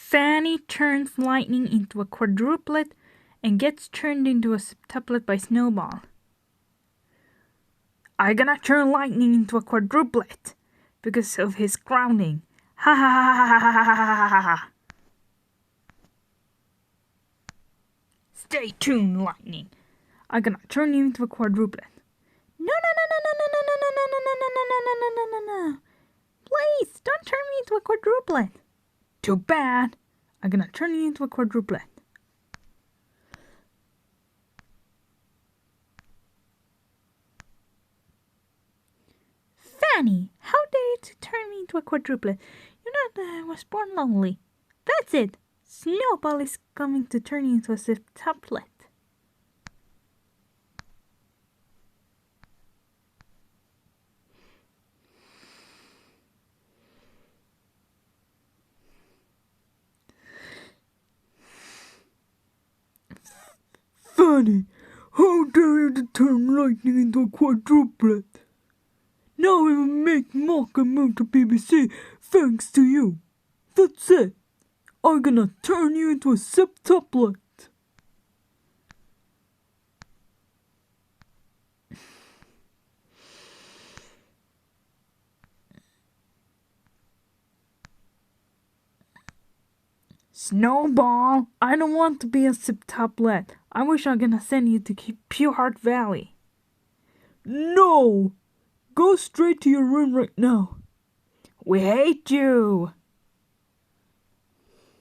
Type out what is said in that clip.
Fanny turns lightning into a quadruplet and gets turned into a septuplet by Snowball. I'm gonna turn lightning into a quadruplet because of his grounding. Ha ha ha ha ha ha ha ha ha. Stay tuned, lightning. I'm gonna turn you into a quadruplet. No. Please, don't turn me into a quadruplet. Too bad. I'm gonna turn you into a quadruplet. Fanny, how dare you to turn me into a quadruplet? You know that I was born lonely. That's it. Snowball is coming to turn you into a septuplet. Fanny, how dare you to turn lightning into a quadruplet? Now we will make mock and move to BBC thanks to you. That's it. I'm gonna turn you into a septuplet. Snowball, I don't want to be a septuplet. I wish I'm gonna send you to Pure Heart Valley. No! Go straight to your room right now. We hate you.